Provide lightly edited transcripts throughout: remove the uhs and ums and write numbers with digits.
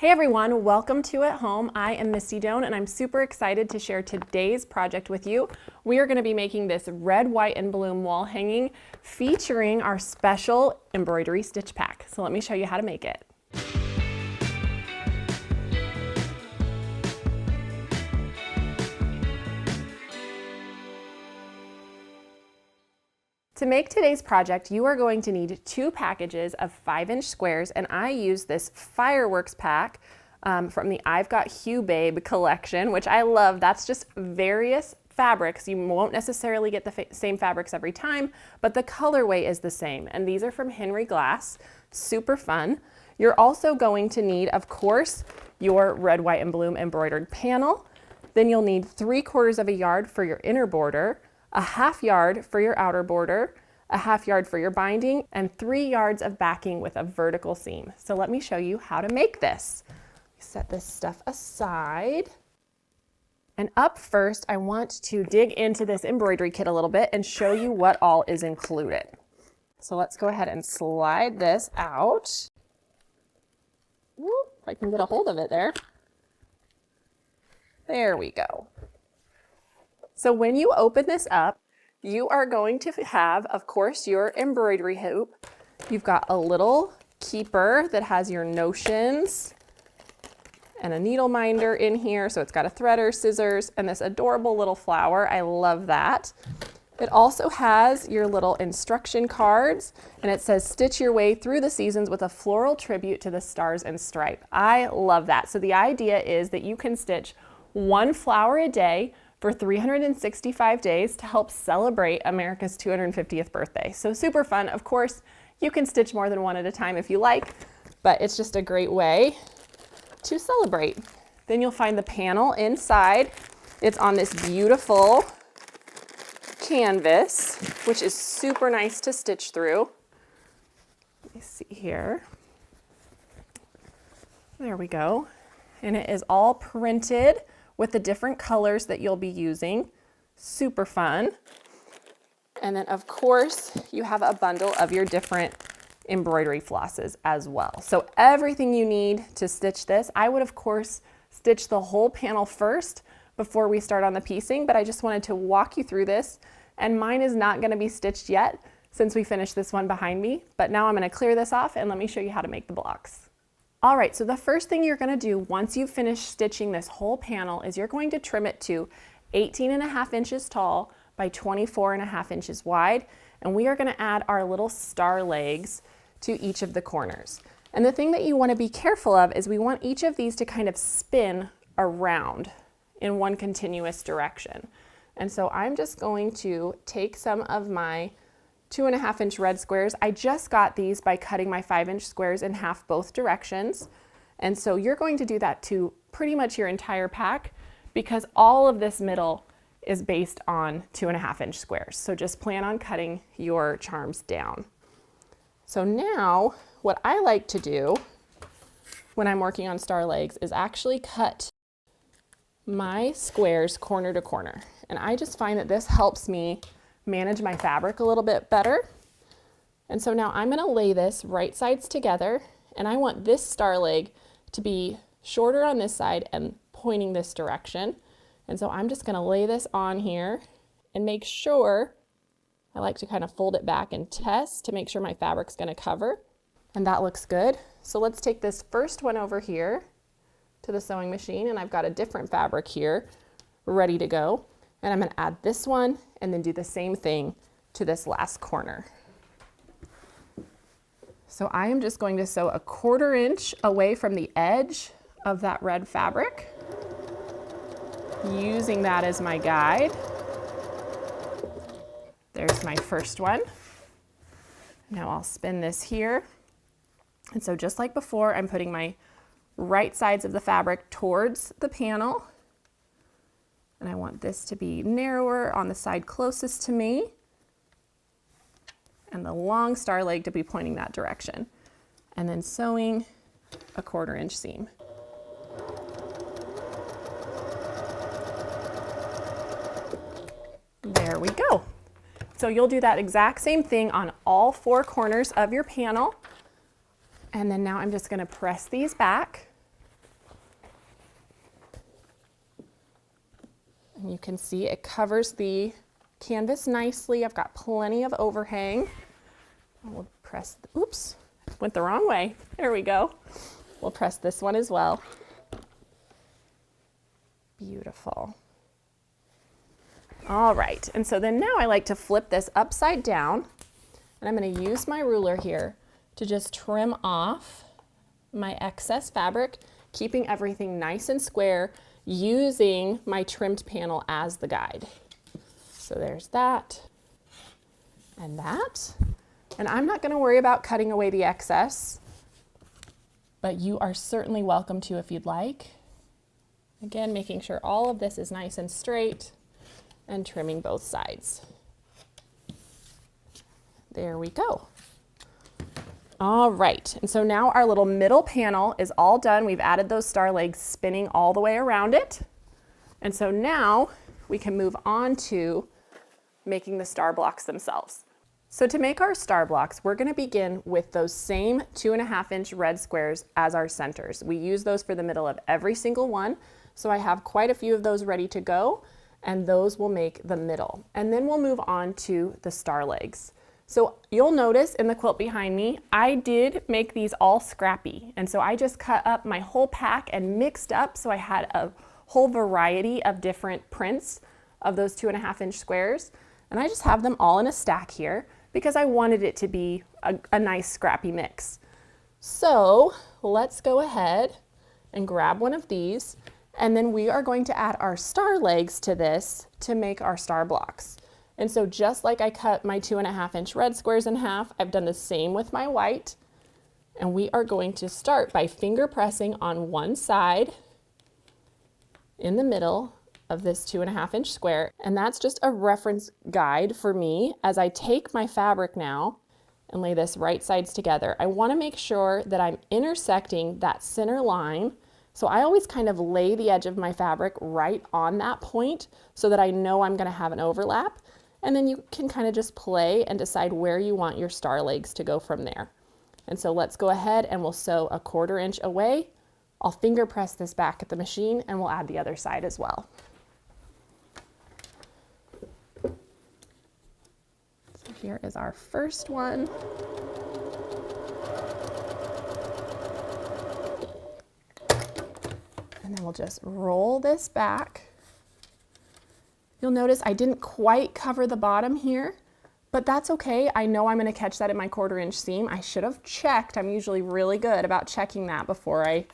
Hey everyone, welcome to At Home. I am Misty Doan and I'm super excited to share today's project with you. We are going to be making this red, white, and balloon wall hanging featuring our special embroidery stitch pack. So let me show you how to make it. To make today's project, you are going to need 2 packages of 5-inch squares, and I use this fireworks pack from the I've Got Hue Babe collection, which I love. That's just various fabrics. You won't necessarily get the same fabrics every time, but the colorway is the same. And these are from Henry Glass, super fun. You're also going to need, of course, your red, white, and blue embroidered panel. Then you'll need 3/4 of a yard for your inner border, a 1/2 yard for your outer border, a 1/2 yard for your binding, and 3 yards of backing with a vertical seam. So let me show you how to make this. Set this stuff aside. And up first, I want to dig into this embroidery kit a little bit and show you what all is included. So let's go ahead and slide this out. Whoop, if I can get a hold of it there. There we go. So when you open this up, you are going to have, of course, your embroidery hoop. You've got a little keeper that has your notions and a needle minder in here. So it's got a threader, scissors, and this adorable little flower. I love that. It also has your little instruction cards, and it says, stitch your way through the seasons with a floral tribute to the stars and stripe. I love that. So the idea is that you can stitch 1 flower a day for 365 days to help celebrate America's 250th birthday. So super fun. Of course, you can stitch more than one at a time if you like, but it's just a great way to celebrate. Then you'll find the panel inside. It's on this beautiful canvas, which is super nice to stitch through. Let me see here. There we go. And it is all printed with the different colors that you'll be using. Super fun. And then of course, you have a bundle of your different embroidery flosses as well. So everything you need to stitch this, I would of course stitch the whole panel first before we start on the piecing, but I just wanted to walk you through this. And mine is not gonna be stitched yet since we finished this one behind me, but now I'm gonna clear this off and let me show you how to make the blocks. All right, so the first thing you're gonna do once you've finished stitching this whole panel is you're going to trim it to 18.5 inches tall by 24.5 inches wide. And we are gonna add our little star legs to each of the corners. And the thing that you wanna be careful of is we want each of these to kind of spin around in one continuous direction. And so I'm just going to take some of my 2.5 inch red squares. I just got these by cutting my 5-inch squares in half both directions. And so you're going to do that to pretty much your entire pack because all of this middle is based on 2.5 inch squares. So just plan on cutting your charms down. So now what I like to do when I'm working on star legs is actually cut my squares corner to corner. And I just find that this helps me manage my fabric a little bit better. And so now I'm going to lay this right sides together, and I want this star leg to be shorter on this side and pointing this direction. And so I'm just going to lay this on here and make sure, I like to kind of fold it back and test to make sure my fabric's going to cover, and that looks good. So let's take this first one over here to the sewing machine, and I've got a different fabric here ready to go. And I'm going to add this one and then do the same thing to this last corner. So I am just going to sew 1/4 inch away from the edge of that red fabric, using that as my guide. There's my first one. Now I'll spin this here. And so just like before, I'm putting my right sides of the fabric towards the panel. And I want this to be narrower on the side closest to me, and the long star leg to be pointing that direction. And then sewing 1/4 inch seam. There we go. So you'll do that exact same thing on all 4 corners of your panel. And then now I'm just going to press these back you can see it covers the canvas nicely. I've got plenty of overhang. We'll press, oops, went the wrong way. There we go. We'll press this one as well. Beautiful. All right, and so then now I like to flip this upside down, and I'm going to use my ruler here to just trim off my excess fabric, keeping everything nice and square, using my trimmed panel as the guide. So there's that and that. And I'm not going to worry about cutting away the excess, but you are certainly welcome to if you'd like. Again, making sure all of this is nice and straight and trimming both sides. There we go. All right, and so now our little middle panel is all done. We've added those star legs spinning all the way around it. And so now we can move on to making the star blocks themselves. So to make our star blocks, we're going to begin with those same 2.5-inch red squares as our centers. We use those for the middle of every single one. So I have quite a few of those ready to go, and those will make the middle. And then we'll move on to the star legs. So you'll notice in the quilt behind me, I did make these all scrappy. And so I just cut up my whole pack and mixed up, so I had a whole variety of different prints of those 2.5-inch squares. And I just have them all in a stack here because I wanted it to be a nice scrappy mix. So let's go ahead and grab one of these, and then we are going to add our star legs to this to make our star blocks. And so just like I cut my 2.5-inch red squares in half, I've done the same with my white. And we are going to start by finger pressing on one side in the middle of this 2.5-inch square. And that's just a reference guide for me as I take my fabric now and lay this right sides together. I want to make sure that I'm intersecting that center line. So I always kind of lay the edge of my fabric right on that point so that I know I'm going to have an overlap. And then you can kind of just play and decide where you want your star legs to go from there. And so let's go ahead and we'll sew a 1/4 inch away. I'll finger press this back at the machine and we'll add the other side as well. So here is our first one. And then we'll just roll this back. You'll notice I didn't quite cover the bottom here, but that's okay. I know I'm going to catch that in my 1/4 inch seam. I should have checked. I'm usually really good about checking that before I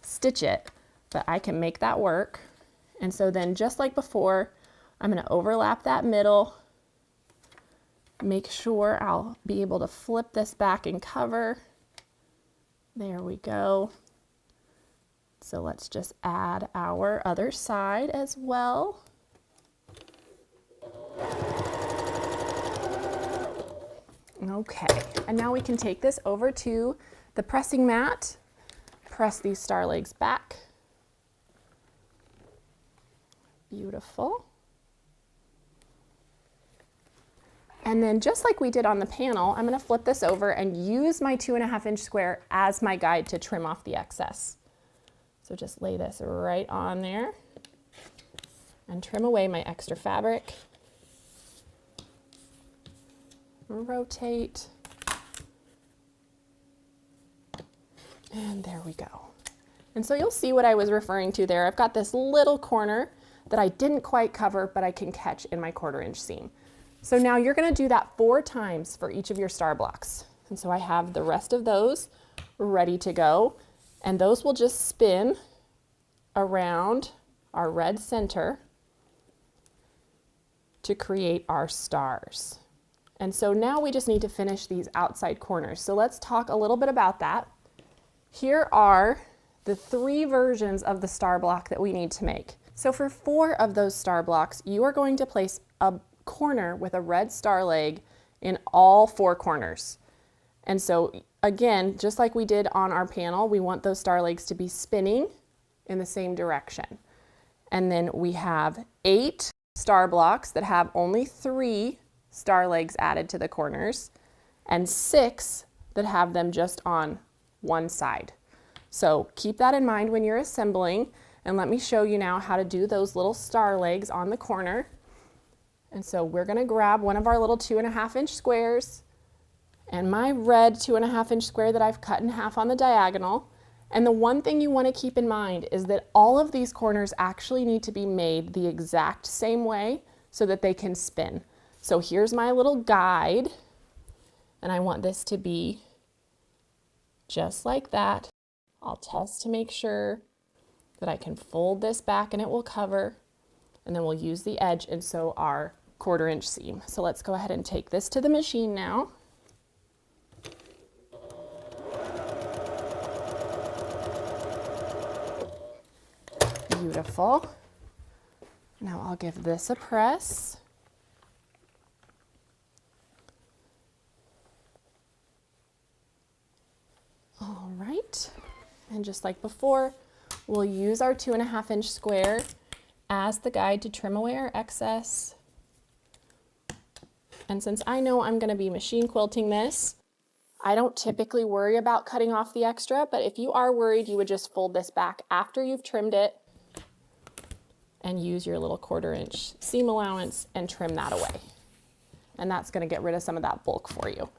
stitch it, but I can make that work. And so then just like before, I'm going to overlap that middle, make sure I'll be able to flip this back and cover. There we go. So let's just add our other side as well. Okay, and now we can take this over to the pressing mat, press these star legs back. Beautiful. And then just like we did on the panel, I'm going to flip this over and use my 2.5-inch square as my guide to trim off the excess. So just lay this right on there and trim away my extra fabric. Rotate. And there we go. And so you'll see what I was referring to there. I've got this little corner that I didn't quite cover, but I can catch in my 1/4 inch seam. So now you're going to do that 4 times for each of your star blocks. And so I have the rest of those ready to go. And those will just spin around our red center to create our stars. And so now we just need to finish these outside corners. So let's talk a little bit about that. Here are the 3 versions of the star block that we need to make. So for 4 of those star blocks, you are going to place a corner with a red star leg in all 4 corners. And so again, just like we did on our panel, we want those star legs to be spinning in the same direction. And then we have 8 star blocks that have only 3 star legs added to the corners, and 6 that have them just on one side. So keep that in mind when you're assembling. And let me show you now how to do those little star legs on the corner. And so we're gonna grab one of our little 2.5-inch squares and my red 2.5-inch square that I've cut in half on the diagonal. And the one thing you want to keep in mind is that all of these corners actually need to be made the exact same way so that they can spin. So here's my little guide, and I want this to be just like that. I'll test to make sure that I can fold this back and it will cover, and then we'll use the edge and sew our 1/4-inch seam. So let's go ahead and take this to the machine now. Beautiful. Now I'll give this a press. All right, and just like before, we'll use our 2.5-inch square as the guide to trim away our excess. And since I know I'm going to be machine quilting this, I don't typically worry about cutting off the extra, but if you are worried, you would just fold this back after you've trimmed it and use your little 1/4-inch seam allowance and trim that away. And that's going to get rid of some of that bulk for you.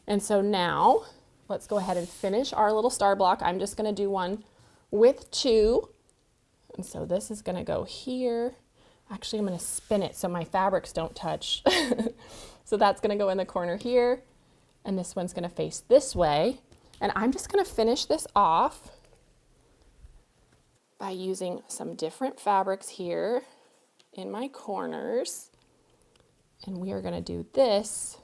And so now let's go ahead and finish our little star block. I'm just going to do one with 2. And so this is going to go here. Actually, I'm going to spin it so my fabrics don't touch. So that's going to go in the corner here. And this one's going to face this way. And I'm just going to finish this off by using some different fabrics here in my corners. And we are going to do this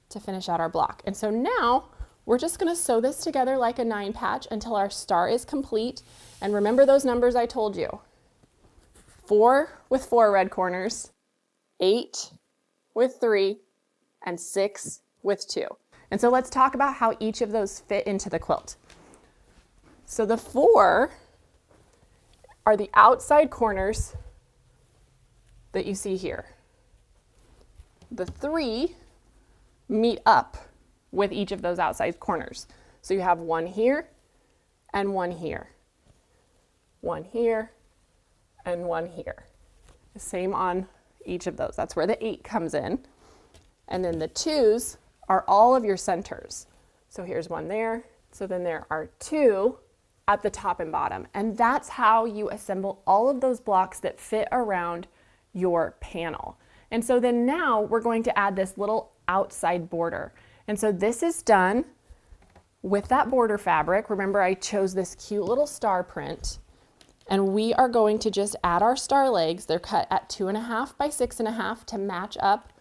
to finish out our block. And so now we're just going to sew this together like a 9 patch until our star is complete. And remember those numbers I told you. 4 with 4 red corners, 8 with 3, and 6 with 2. And so let's talk about how each of those fit into the quilt. So the 4 are the outside corners that you see here. The 3 meet up with each of those outside corners. So you have one here and one here, one here and one here. The same on each of those. That's where the 8 comes in. And then the 2s are all of your centers. So here's one there. So then there are 2 at the top and bottom. And that's how you assemble all of those blocks that fit around your panel. And so then now we're going to add this little outside border. And so this is done with that border fabric. Remember, I chose this cute little star print. And we are going to just add our star legs. They're cut at 2.5 by 6.5 to match up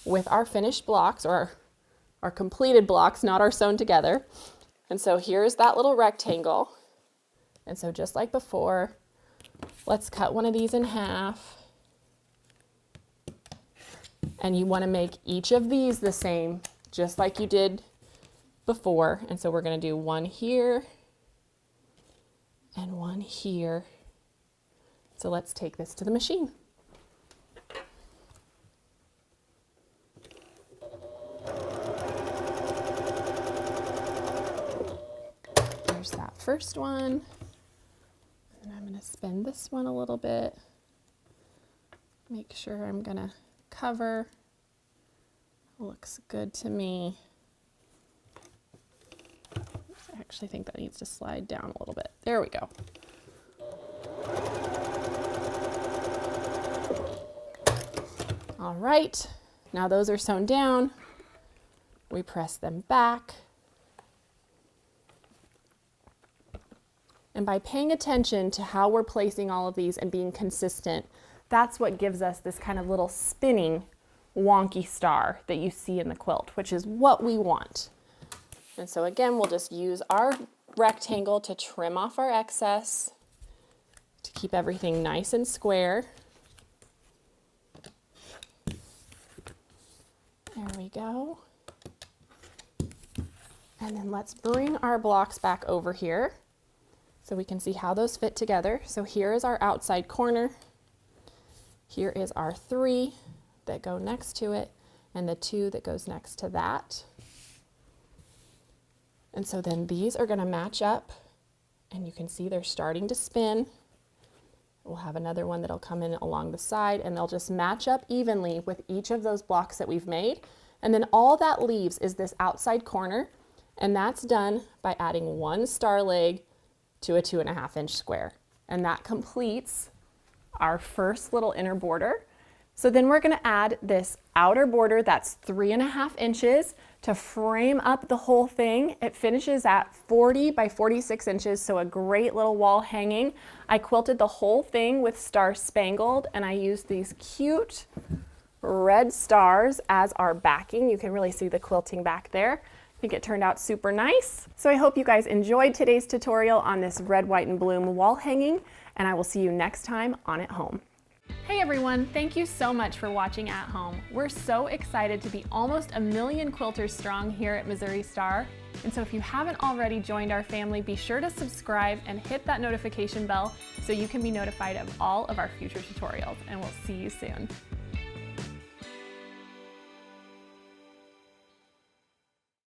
with our finished blocks, or our completed blocks, not our sewn together. And so here's that little rectangle. And so just like before, let's cut one of these in half. And you want to make each of these the same, just like you did before. And so we're going to do one here and one here. So let's take this to the machine. There's that first one. And I'm going to spin this one a little bit. Make sure I'm going to cover. Looks good to me. I actually think that needs to slide down a little bit. There we go. All right, now those are sewn down. We press them back. And by paying attention to how we're placing all of these and being consistent, that's what gives us this kind of little spinning wonky star that you see in the quilt, which is what we want. And so again, we'll just use our rectangle to trim off our excess to keep everything nice and square. There we go. And then let's bring our blocks back over here so we can see how those fit together. So here is our outside corner. Here is our 3 that go next to it and the 2 that goes next to that. And so then these are going to match up and you can see they're starting to spin. We'll have another one that'll come in along the side, and they'll just match up evenly with each of those blocks that we've made. And then all that leaves is this outside corner, and that's done by adding one star leg to a 2.5-inch square. And that completes our first little inner border. So then we're going to add this outer border that's 3.5 inches to frame up the whole thing. It finishes at 40 by 46 inches, so a great little wall hanging. I quilted the whole thing with Star Spangled, and I used these cute red stars as our backing. You can really see the quilting back there. I think it turned out super nice. So I hope you guys enjoyed today's tutorial on this red, white, and bloom wall hanging, and I will see you next time on At Home. Hey everyone, thank you so much for watching At Home. We're so excited to be almost 1 million quilters strong here at Missouri Star. And so if you haven't already joined our family, be sure to subscribe and hit that notification bell so you can be notified of all of our future tutorials, and we'll see you soon.